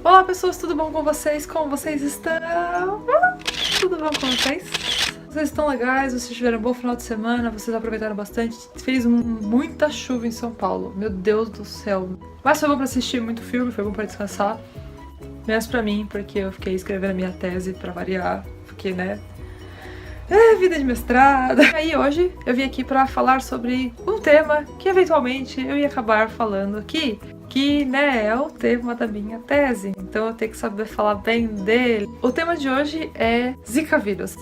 Olá pessoas, tudo bom com vocês? Como vocês estão? Tudo bom com vocês? Vocês estão legais, vocês tiveram um bom final de semana, vocês aproveitaram bastante. Fez muita chuva em São Paulo, meu Deus do céu. Mas foi bom pra assistir muito filme, foi bom pra descansar. Menos pra mim, porque eu fiquei escrevendo a minha tese pra variar, porque, né, vida de mestrado. E aí hoje eu vim aqui pra falar sobre um tema que eventualmente eu ia acabar falando aqui, que, né, é o tema da minha tese, então eu tenho que saber falar bem dele. O tema de hoje é Zika vírus.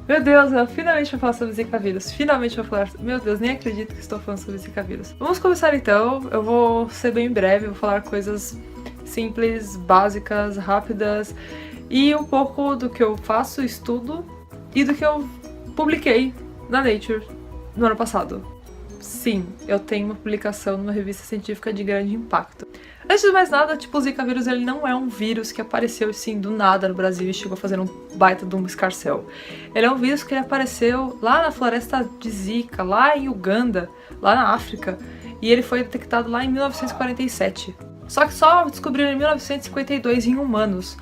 Meu Deus, eu finalmente vou falar sobre Zika vírus. Finalmente vou falar... Meu Deus, nem acredito que estou falando sobre Zika vírus. Vamos começar então. Eu vou ser bem breve, vou falar coisas simples, básicas, rápidas e um pouco do que eu faço, estudo e do que eu publiquei na Nature no ano passado. Sim, eu tenho uma publicação numa revista científica de grande impacto. Antes de mais nada, tipo, o Zika vírus ele não é um vírus que apareceu assim do nada no Brasil e chegou a fazer um baita de um escarcéu. Ele é um vírus que apareceu lá na floresta de Zika, lá em Uganda, lá na África, e ele foi detectado lá em 1947. Só que só descobriram em 1952 em humanos.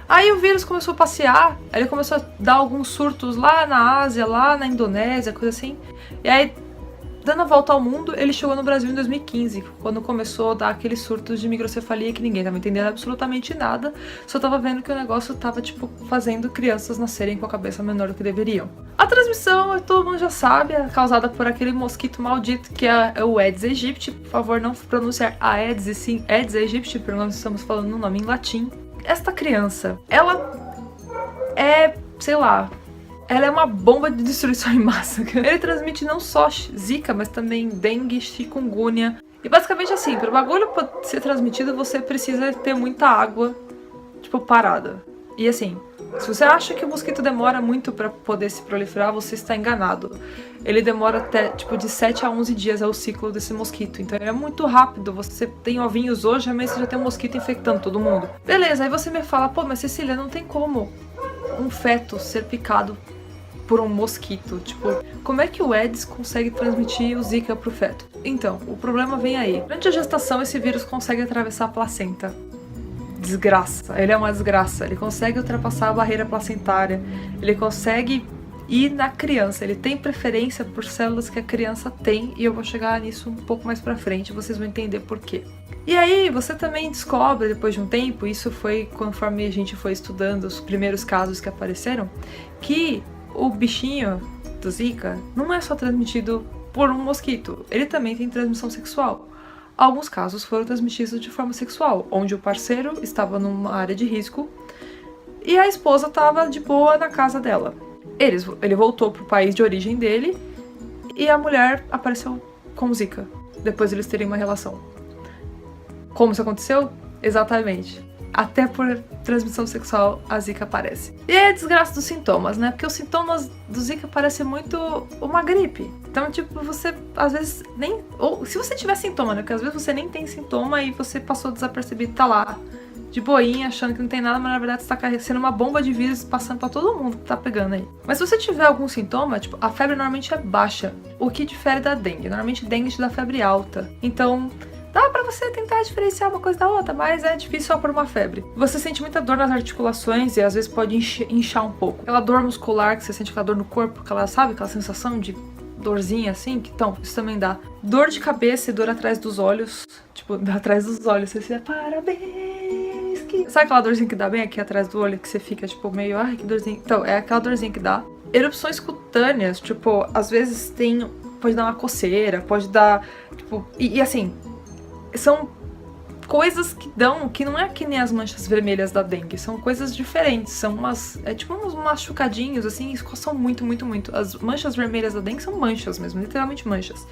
Aí o vírus começou a passear, ele começou a dar alguns surtos lá na Ásia, lá na Indonésia, coisa assim. E aí, dando a volta ao mundo, ele chegou no Brasil em 2015, quando começou a dar aqueles surtos de microcefalia que ninguém tava entendendo absolutamente nada, só tava vendo que o negócio tava, tipo, fazendo crianças nascerem com a cabeça menor do que deveriam. A transmissão, todo mundo já sabe, é causada por aquele mosquito maldito que é o Aedes aegypti. Por favor, não pronunciar Aedes, e sim Aedes aegypti, porque nós estamos falando um nome em latim. Esta criança, ela é, sei lá... Ela é uma bomba de destruição em massa. Ele transmite não só Zika, mas também dengue, chikungunya. E basicamente assim, para o bagulho ser transmitido, você precisa ter muita água, tipo, parada. E assim, se você acha que o mosquito demora muito para poder se proliferar, você está enganado. Ele demora até, tipo, de 7 a 11 dias é o ciclo desse mosquito. Então ele é muito rápido. Você tem ovinhos hoje, amanhã você já tem um mosquito infectando todo mundo. Beleza, aí você me fala, pô, mas Cecília, não tem como um feto ser picado por um mosquito, tipo, como é que o Aedes consegue transmitir o Zika pro feto? Então, o problema vem aí. Durante a gestação, esse vírus consegue atravessar a placenta. Desgraça, ele é uma desgraça. Ele consegue ultrapassar a barreira placentária, ele consegue ir na criança, ele tem preferência por células que a criança tem, e eu vou chegar nisso um pouco mais pra frente, vocês vão entender por quê. E aí, você também descobre, depois de um tempo, isso foi conforme a gente foi estudando os primeiros casos que apareceram, que o bichinho do Zika não é só transmitido por um mosquito, ele também tem transmissão sexual. Alguns casos foram transmitidos de forma sexual, onde o parceiro estava numa área de risco e a esposa estava de boa na casa dela. Ele voltou pro país de origem dele e a mulher apareceu com Zika, depois eles terem uma relação. Como isso aconteceu? Exatamente. Até por transmissão sexual a Zika aparece. E é a desgraça dos sintomas, né? Porque os sintomas do Zika parecem muito uma gripe. Então, tipo, você às vezes nem... Ou se você tiver sintoma, né? Porque às vezes você nem tem sintoma e você passou desapercebido, tá lá, de boinha, achando que não tem nada, mas na verdade você tá sendo uma bomba de vírus passando pra todo mundo que tá pegando aí. Mas se você tiver algum sintoma, tipo, a febre normalmente é baixa. O que difere da dengue. Normalmente dengue te dá febre alta. Então... dá pra você tentar diferenciar uma coisa da outra, mas é difícil só por uma febre. Você sente muita dor nas articulações e às vezes pode inchar um pouco. Aquela dor muscular que você sente, aquela dor no corpo, sabe? Aquela sensação de dorzinha assim, então, isso também dá. Dor de cabeça e dor atrás dos olhos. Tipo, atrás dos olhos, você fica, parabéns! Sabe aquela dorzinha que dá bem aqui atrás do olho, que você fica, tipo, meio, ai, que dorzinha. Então, é aquela dorzinha que dá. Erupções cutâneas, tipo, às vezes pode dar uma coceira, pode dar, tipo, e assim... são coisas que dão, que não é que nem as manchas vermelhas da dengue, são coisas diferentes, são tipo uns machucadinhos, assim, e coçam muito, muito, muito. As manchas vermelhas da dengue são manchas mesmo, literalmente manchas.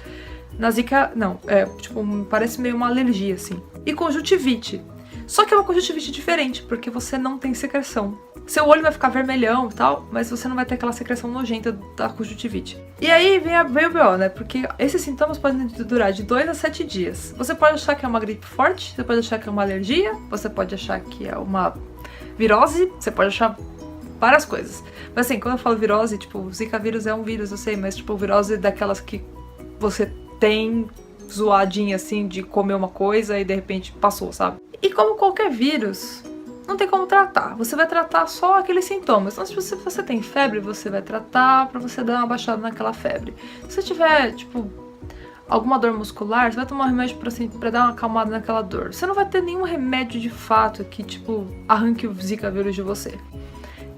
Na Zika, não, tipo, parece meio uma alergia, assim. E conjuntivite. Só que é uma conjuntivite diferente, porque você não tem secreção. Seu olho vai ficar vermelhão e tal, mas você não vai ter aquela secreção nojenta da conjuntivite. E aí vem o BO, né? Porque esses sintomas podem durar de 2 a 7 dias. Você pode achar que é uma gripe forte, você pode achar que é uma alergia, você pode achar que é uma virose, você pode achar várias coisas. Mas assim, quando eu falo virose, tipo, Zika vírus é um vírus, eu sei, mas tipo, virose é daquelas que você tem zoadinha assim de comer uma coisa e de repente passou, sabe? E como qualquer vírus, não tem como tratar. Você vai tratar só aqueles sintomas. Então, se você tem febre, você vai tratar pra você dar uma baixada naquela febre. Se você tiver, tipo, alguma dor muscular, você vai tomar um remédio pra dar uma acalmada naquela dor. Você não vai ter nenhum remédio de fato que, tipo, arranque o Zika vírus de você.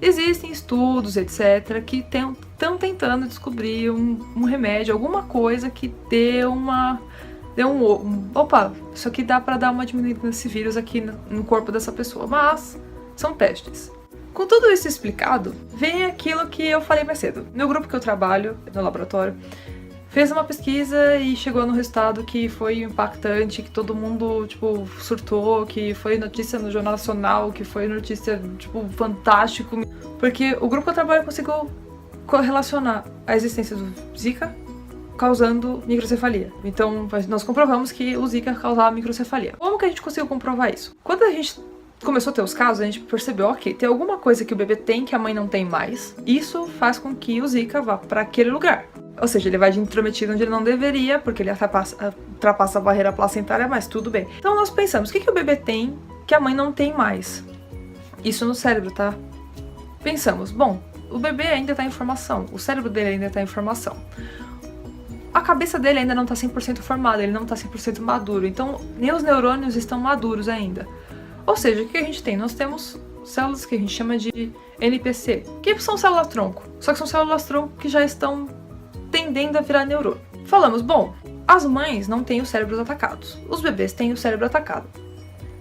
Existem estudos, etc., que estão tentando descobrir um remédio, alguma coisa que dê opa, isso aqui dá pra dar uma diminuída nesse vírus aqui no corpo dessa pessoa, mas são testes. Com tudo isso explicado, vem aquilo que eu falei mais cedo. Meu grupo que eu trabalho, no laboratório, fez uma pesquisa e chegou no resultado que foi impactante, que todo mundo, tipo, surtou, que foi notícia no Jornal Nacional, que foi notícia, tipo, fantástico. Porque o grupo que eu trabalho conseguiu correlacionar a existência do Zika causando microcefalia. Então, nós comprovamos que o Zika causava microcefalia. Como que a gente conseguiu comprovar isso? Quando a gente começou a ter os casos, a gente percebeu, ok, tem alguma coisa que o bebê tem que a mãe não tem mais. Isso faz com que o Zika vá para aquele lugar. Ou seja, ele vai de intrometido onde ele não deveria, porque ele ultrapassa a barreira placentária, mas tudo bem. Então nós pensamos, o que o bebê tem que a mãe não tem mais? Isso no cérebro, tá? Pensamos, bom, o bebê ainda tá em formação, o cérebro dele ainda tá em formação. A cabeça dele ainda não tá 100% formada, ele não tá 100% maduro, então nem os neurônios estão maduros ainda. Ou seja, o que a gente tem? Nós temos células que a gente chama de NPC, que são células-tronco, só que são células-tronco que já estão tendendo a virar neurônio. Falamos, bom, as mães não têm os cérebros atacados, os bebês têm o cérebro atacado.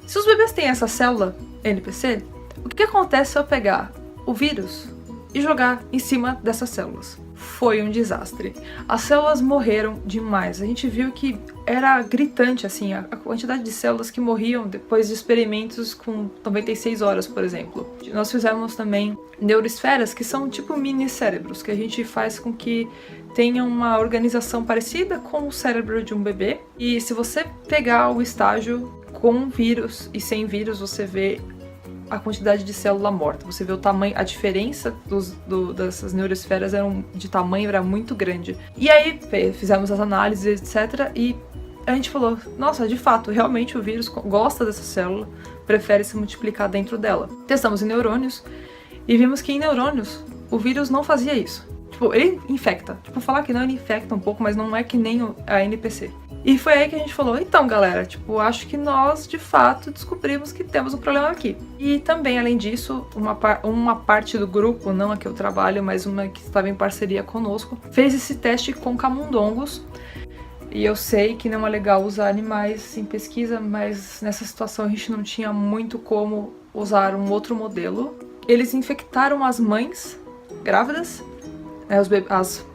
Se os bebês têm essa célula NPC, o que acontece se eu pegar o vírus e jogar em cima dessas células? Foi um desastre. As células morreram demais. A gente viu que era gritante, assim, a quantidade de células que morriam depois de experimentos com 96 horas, por exemplo. Nós fizemos também neuroesferas, que são tipo mini cérebros, que a gente faz com que tenha uma organização parecida com o cérebro de um bebê. E se você pegar o estágio com vírus e sem vírus, você vê a quantidade de célula morta. Você vê o tamanho, a diferença dessas neuroesferas de tamanho era muito grande. E aí fizemos as análises, etc. E a gente falou, nossa, de fato, realmente o vírus gosta dessa célula, prefere se multiplicar dentro dela. Testamos em neurônios e vimos que em neurônios o vírus não fazia isso. Tipo, ele infecta. Tipo, falar que não, ele infecta um pouco, mas não é que nem a NPC. E foi aí que a gente falou, então galera, tipo, acho que nós de fato descobrimos que temos um problema aqui. E também, além disso, uma parte do grupo, não a que eu trabalho, mas uma que estava em parceria conosco, fez esse teste com camundongos. E eu sei que não é legal usar animais em pesquisa, mas nessa situação a gente não tinha muito como usar um outro modelo. Eles infectaram as mães grávidas,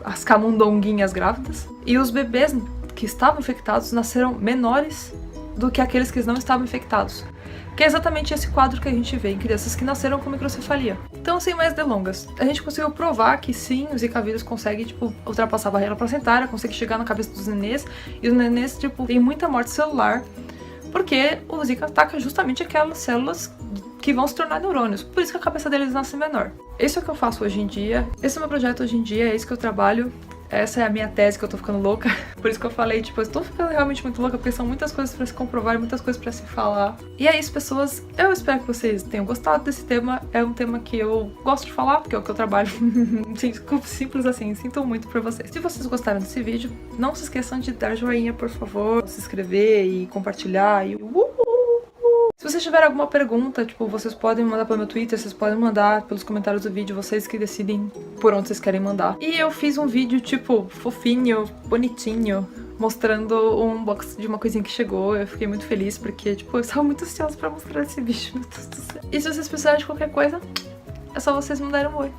as camundonguinhas grávidas, e os bebês que estavam infectados nasceram menores do que aqueles que não estavam infectados. Que é exatamente esse quadro que a gente vê em crianças que nasceram com microcefalia. Então, sem mais delongas, a gente conseguiu provar que sim, o Zika vírus consegue, tipo, ultrapassar a barreira placentária, consegue chegar na cabeça dos nenês, e os nenês, tipo, tem muita morte celular, porque o Zika ataca justamente aquelas células que vão se tornar neurônios. Por isso que a cabeça deles nasce menor. Esse é o que eu faço hoje em dia, esse é o meu projeto hoje em dia, é isso que eu trabalho. Essa é a minha tese, que eu tô ficando louca. Por isso que eu falei, tipo, eu tô ficando realmente muito louca, porque são muitas coisas pra se comprovar, muitas coisas pra se falar. E é isso, pessoas. Eu espero que vocês tenham gostado desse tema. É um tema que eu gosto de falar, porque é o que eu trabalho. Simples assim, sinto muito por vocês. Se vocês gostaram desse vídeo, não se esqueçam de dar joinha, por favor, se inscrever e compartilhar. E se vocês tiverem alguma pergunta, tipo, vocês podem mandar pelo meu Twitter, vocês podem mandar pelos comentários do vídeo, vocês que decidem por onde vocês querem mandar. E eu fiz um vídeo, tipo, fofinho, bonitinho, mostrando um unboxing de uma coisinha que chegou. Eu fiquei muito feliz, porque, tipo, eu estava muito ansiosa pra mostrar esse vídeo, meu Deus do céu. E se vocês precisarem de qualquer coisa, é só vocês mandarem um oi.